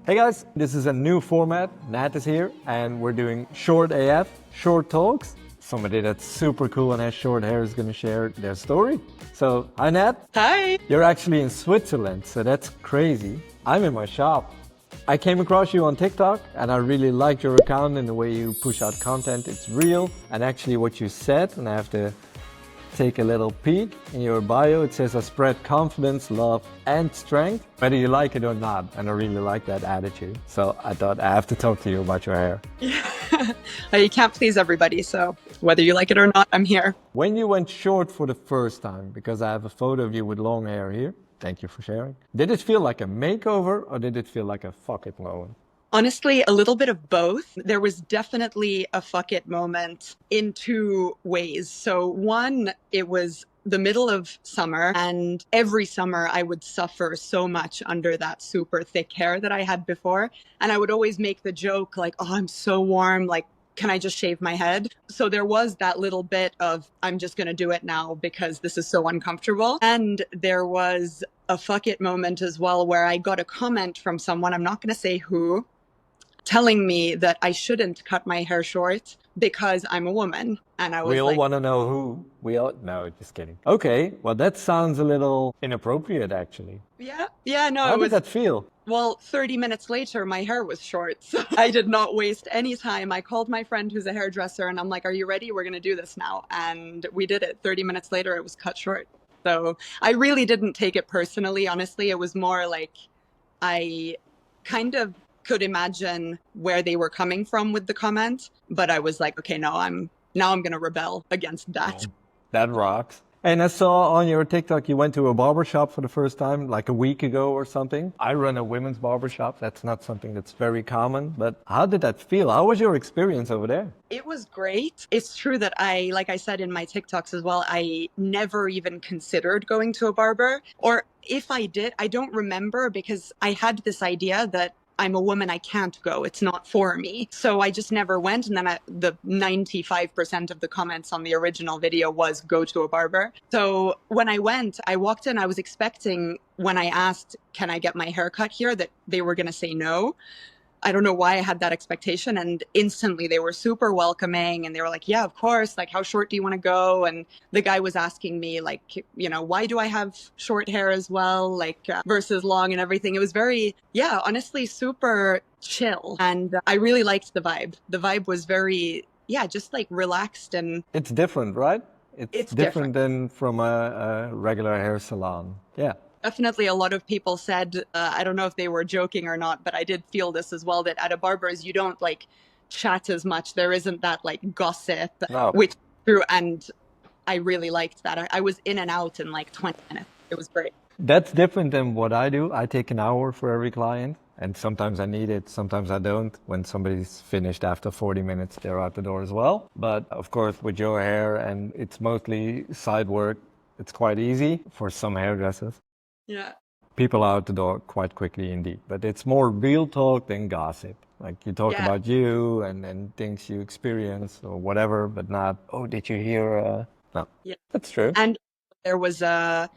Hey guys, this is a new format. Nat is here and we're doing short AF, short talks. Somebody that's super cool and has short hair is gonna share their story. So, hi Nat. Hi. You're actually in Switzerland, so that's crazy. I'm in my shop. I came across you on TikTok and I really like your account and the way you push out content. It's real and actually what you said, and I have to take a little peek in your bio. It says I spread confidence, love and strength, whether you like it or not. And I really like that attitude. So I thought I have to talk to you about your hair. Yeah. You can't please everybody, so whether you like it or not, I'm here. When you went short for the first time, because I have a photo of you with long hair here, thank you for sharing. Did it feel like a makeover or did it feel like a fuck it moment? Honestly, a little bit of both. There was definitely a fuck it moment in two ways. So one, it was the middle of summer, and every summer I would suffer so much under that super thick hair that I had before. And I would always make the joke like, oh, I'm so warm. Like, can I just shave my head? So there was that little bit of, I'm just going to do it now because this is so uncomfortable. And there was a fuck it moment as well, where I got a comment from someone, I'm not going to say who, telling me that I shouldn't cut my hair short because I'm a woman. And I was We all like, want to know who. No, just kidding. Okay, well that sounds a little inappropriate actually. no, How did that feel? Well, 30 minutes later, my hair was short. So I did not waste any time. I called my friend who's a hairdresser and I'm like, are you ready? We're going to do this now. And we did it. 30 minutes later, it was cut short. So I really didn't take it personally. Honestly, it was more like I kind of could imagine where they were coming from with the comment, but I was like, okay, no, I'm going to rebel against that. That rocks. And I saw on your TikTok you went to a barbershop for the first time like a week ago or something. I run a women's barbershop. That's not something that's very common, but how did that feel? How was your experience over there? It was great. It's true that like I said in my TikToks as well, I never even considered going to a barber. Or if I did, I don't remember because I had this idea that I'm a woman, I can't go. It's not for me. So I just never went. And then the 95% of the comments on the original video was go to a barber. So when I went, I walked in, I was expecting when I asked, can I get my hair cut here, that they were going to say no. I don't know why I had that expectation, and instantly they were super welcoming and they were like, yeah, of course. Like, how short do you want to go? And the guy was asking me like, why do I have short hair as well? Like versus long and everything. It was very, honestly, super chill. And I really liked the vibe. The vibe was very, just like relaxed. And it's different, right? It's different than from a regular hair salon. Yeah. Definitely a lot of people said, I don't know if they were joking or not, but I did feel this as well, that at a barber's you don't like chat as much. There isn't that like gossip, which is true. And I really liked that. I was in and out in like 20 minutes. It was great. That's different than what I do. I take an hour for every client. And sometimes I need it, sometimes I don't. When somebody's finished after 40 minutes, they're out the door as well. But of course, with your hair, and it's mostly side work, it's quite easy for some hairdressers. Yeah. People are out the door quite quickly indeed, but it's more real talk than gossip. Like you talk about you and things you experience or whatever, but not, oh, did you hear? No, that's true. And there was I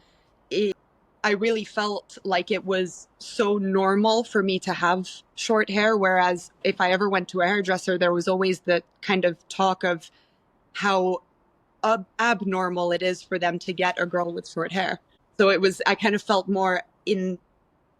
really felt like it was so normal for me to have short hair, whereas if I ever went to a hairdresser, there was always the kind of talk of how abnormal it is for them to get a girl with short hair. So I kind of felt more in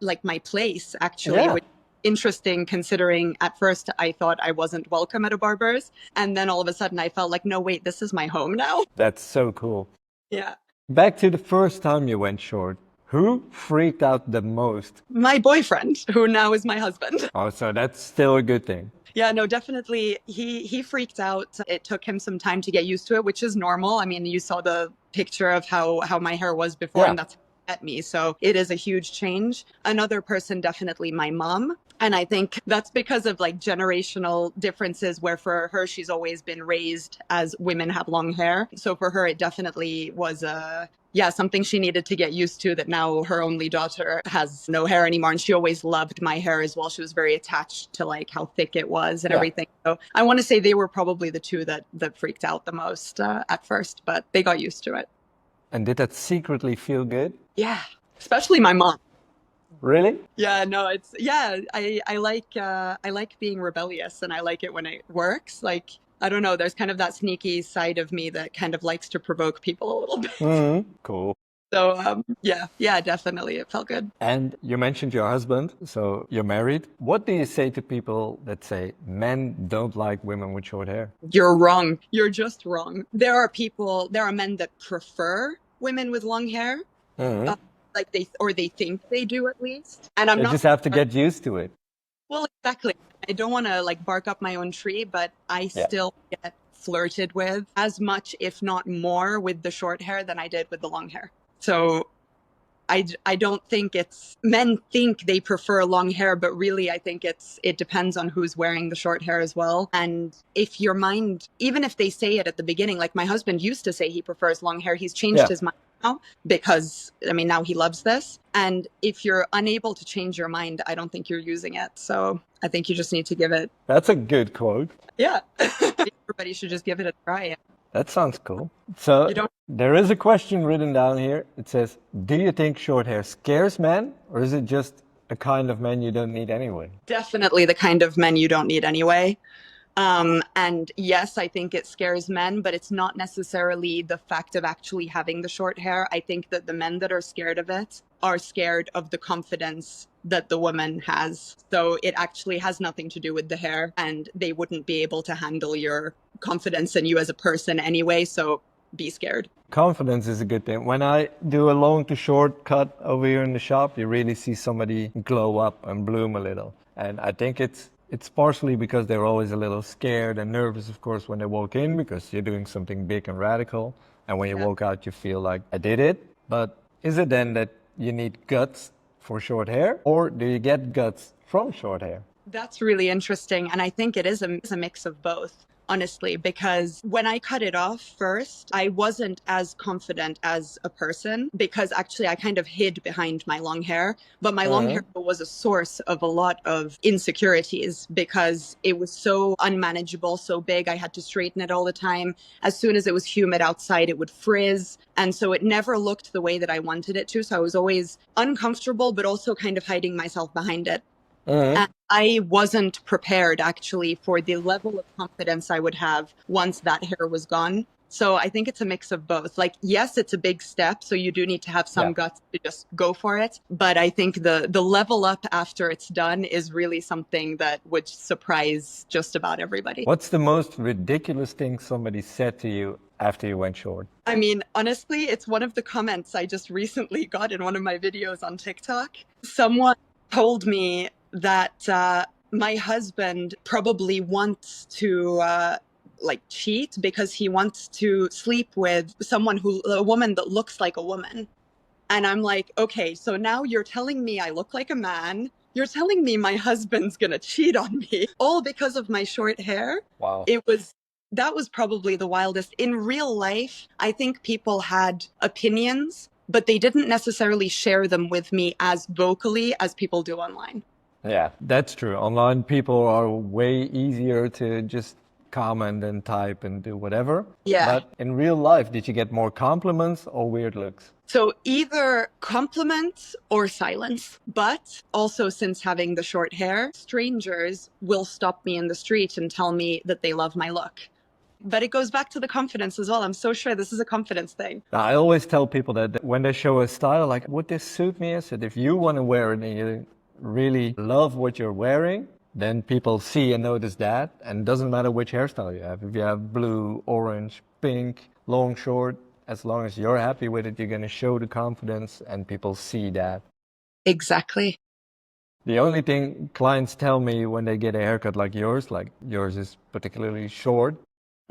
like my place, actually, which is interesting considering at first I thought I wasn't welcome at a barber's. And then all of a sudden I felt like, no, wait, this is my home now. That's so cool. Yeah. Back to the first time you went short. Who freaked out the most? My boyfriend, who now is my husband. Oh, so that's still a good thing. Yeah, no, definitely. He freaked out. It took him some time to get used to it, which is normal. I mean, you saw the picture of how my hair was before, and that's at me. So it is a huge change. Another person, definitely my mom. And I think that's because of like generational differences, where for her, she's always been raised as women have long hair. So for her, it definitely was something she needed to get used to, that now her only daughter has no hair anymore. And she always loved my hair as well. She was very attached to like how thick it was and everything. So I want to say they were probably the two that freaked out the most at first, but they got used to it. And did that secretly feel good? Yeah, especially my mom. Really? Yeah, no, it's yeah, I like being rebellious and I like it when it works. Like, I don't know, there's kind of that sneaky side of me that kind of likes to provoke people a little bit. Cool. So, yeah, yeah, definitely. It felt good. And you mentioned your husband, so you're married. What do you say to people that say men don't like women with short hair? You're wrong. You're just wrong. There are men that prefer women with long hair, uh, Mhm. like they think they do at least. And I'm They not, just have to get used to it. well, exactly. I don't want to like bark up my own tree, but I Yeah. still get flirted with as much, if not more, with the short hair than I did with the long hair. So I don't think it's men think they prefer long hair, but really I think it depends on who's wearing the short hair as well. And if your mind, even if they say it at the beginning, like my husband used to say he prefers long hair, he's changed Yeah. his mind now because I mean now he loves this. And if you're unable to change your mind, I don't think you're using it. So I think you just need to give it, That's a good quote. yeah. Everybody should just give it a try. That sounds cool. So You don't there is a question written down here. It says, do you think short hair scares men, or is it just a kind of man you don't need anyway? definitely the kind of men you don't need anyway. And yes, I think it scares men, but it's not necessarily the fact of actually having the short hair. I think that the men that are scared of it are scared of the confidence that the woman has. So it actually has nothing to do with the hair, and they wouldn't be able to handle your confidence in you as a person anyway. So be scared. Confidence is a good thing. When I do a long to short cut over here in the shop, you really see somebody glow up and bloom a little. And I think it's partially because they're always a little scared and nervous, of course, when they walk in because you're doing something big and radical. And when you Yeah. walk out, you feel like I did it. But is it then that you need guts for short hair, or do you get guts from short hair? That's really interesting. And I think it is a mix of both, honestly, because when I cut it off first, I wasn't as confident as a person because actually I kind of hid behind my long hair. But my long hair was a source of a lot of insecurities because it was so unmanageable, so big. I had to straighten it all the time. As soon as it was humid outside, it would frizz. And so it never looked the way that I wanted it to. So I was always uncomfortable, but also kind of hiding myself behind it. And I wasn't prepared actually for the level of confidence I would have once that hair was gone. So I think it's a mix of both. Like, yes, it's a big step, so you do need to have some Yeah. guts to just go for it. But I think the level up after it's done is really something that would surprise just about everybody. What's the most ridiculous thing somebody said to you after you went short? I mean, honestly, it's one of the comments I just recently got in one of my videos on TikTok. Someone told me that my husband probably wants to like cheat because he wants to sleep with a woman that looks like a woman. And I'm like, okay, so now you're telling me I look like a man. You're telling me my husband's gonna cheat on me all because of my short hair. Wow. That was probably the wildest. In real life, I think people had opinions, but they didn't necessarily share them with me as vocally as people do online. Yeah, that's true. Online people are way easier to just comment and type and do whatever. Yeah. But in real life, did you get more compliments or weird looks? So either compliments or silence. But also, since having the short hair, strangers will stop me in the street and tell me that they love my look. But it goes back to the confidence as well. I'm so sure this is a confidence thing. Now, I always tell people that when they show a style, like, would this suit me? I said, if you want to wear it and you really love what you're wearing, then people see and notice that. And it doesn't matter which hairstyle you have. If you have blue, orange, pink, long, short, as long as you're happy with it, you're going to show the confidence and people see that. Exactly. The only thing clients tell me when they get a haircut like yours is particularly short,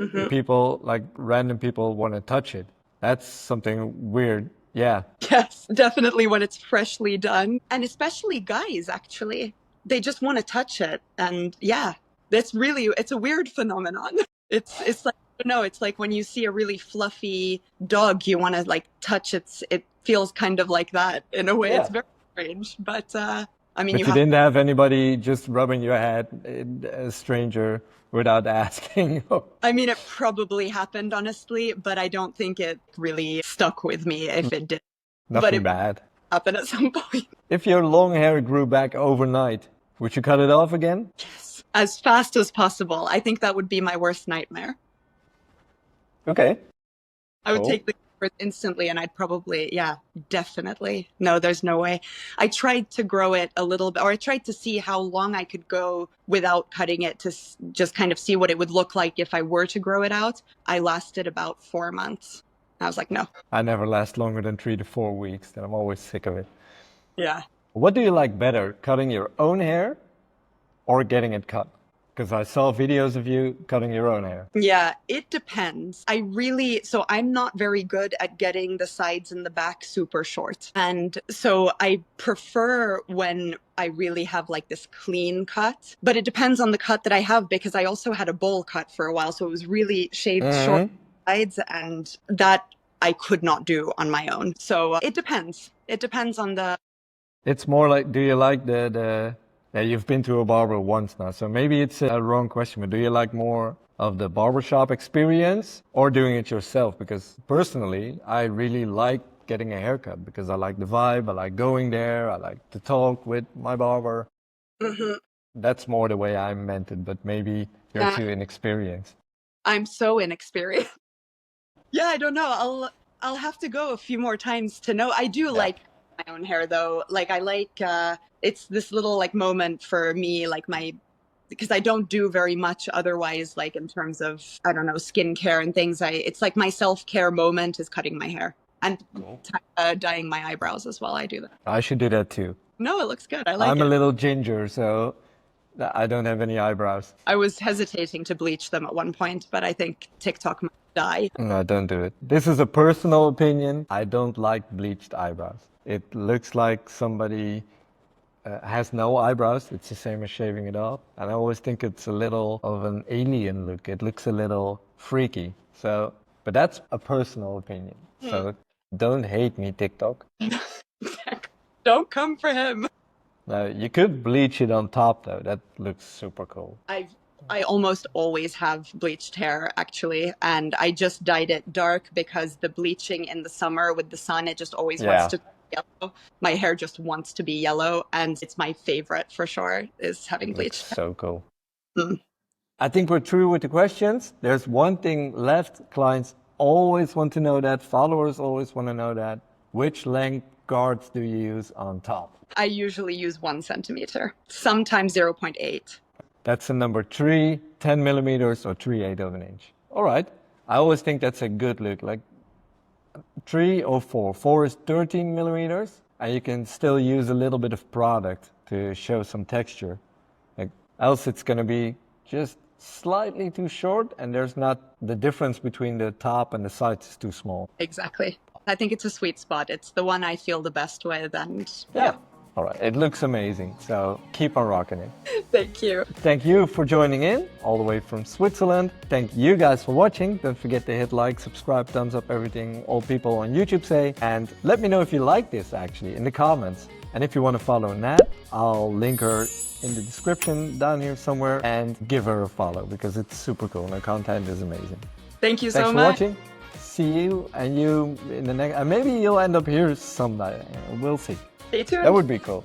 Mhm. people, like random people, want to touch it. That's something weird. Yeah. Yes, definitely when it's freshly done. And especially guys, actually. They just want to touch it. And yeah, it's a weird phenomenon. It's like, I don't know, it's like when you see a really fluffy dog, you want to like touch it feels kind of like that in a way. Yeah. It's very strange. But I mean, But you you have, didn't have anybody just rubbing your head, a stranger, without asking. I mean, it probably happened, honestly, but I don't think it really stuck with me if it did. But Nothing bad. happen at some point. If your long hair grew back overnight, would you cut it off again? Yes. As fast as possible. I think that would be my worst nightmare. Okay. I would Cool. take the birth instantly and I'd probably, yeah, definitely. No, there's no way. I tried to grow it a little bit, or I tried to see how long I could go without cutting it to just kind of see what it would look like if I were to grow it out. I lasted about 4 months. I was like, no. I never last longer than 3 to 4 weeks, and I'm always sick of it. Yeah. What do you like better, cutting your own hair or getting it cut? Because I saw videos of you cutting your own hair. Yeah, it depends. So I'm not very good at getting the sides and the back super short. And so I prefer when I really have like this clean cut, but it depends on the cut that I have because I also had a bowl cut for a while. So it was really shaved short sides and that I could not do on my own. So it depends. It depends on the... It's more like, do you like yeah, you've been to a barber once now, so maybe it's a wrong question, but do you like more of the barbershop experience or doing it yourself? Because personally, I really like getting a haircut because I like the vibe, I like going there, I like to talk with my barber. Mhm. That's more the way I meant it, but maybe you're too inexperienced. I'm so inexperienced. Yeah, I don't know. I'll have to go a few more times to know. I do like my own hair though. Like I like it's this little like moment for me, like because I don't do very much otherwise, like in terms of, I don't know, skincare and things. It's like my self-care moment is cutting my hair and dyeing my eyebrows as well. I do that. I should do that too. No, it looks good. I like I'm it. a little ginger, so I don't have any eyebrows. I was hesitating to bleach them at one point, but I think TikTok might die. No, don't do it. This is a personal opinion. I don't like bleached eyebrows. It looks like somebody has no eyebrows. It's the same as shaving it off. And I always think it's a little of an alien look. It looks a little freaky. So, but that's a personal opinion. So don't hate me, TikTok. Don't come for him. You could bleach it on top though. That looks super cool. I almost always have bleached hair actually, and I just dyed it dark because the bleaching in the summer with the sun, it just always wants to be yellow. My hair just wants to be yellow, and it's my favorite for sure, is having bleached hair. So cool. I think we're through with the questions. There's one thing left. Clients always want to know that. Followers always want to know that. Which length guards do you use on top? I usually use 1 centimeter, sometimes 0.8. That's a number 3, 10 millimeters, or 3/8 of an inch. All right. I always think that's a good look. Like 3 or 4. 4 is 13 millimeters, and you can still use a little bit of product to show some texture. Like, else it's going to be just slightly too short, and there's not the difference between the top and the sides is too small. Exactly. I think it's a sweet spot. It's the one I feel the best with, and yeah. All right, it looks amazing, so keep on rocking it. Thank you. Thank you for joining in, all the way from Switzerland. Thank you guys for watching. Don't forget to hit like, subscribe, thumbs up, everything all people on YouTube say. And let me know if you like this actually in the comments. And if you want to follow Nat, I'll link her in the description down here somewhere and give her a follow because it's super cool and her content is amazing. Thank you Thanks so for much. watching. See you and you in the next, and maybe you'll end up here someday. We'll see. Stay tuned. That would be cool.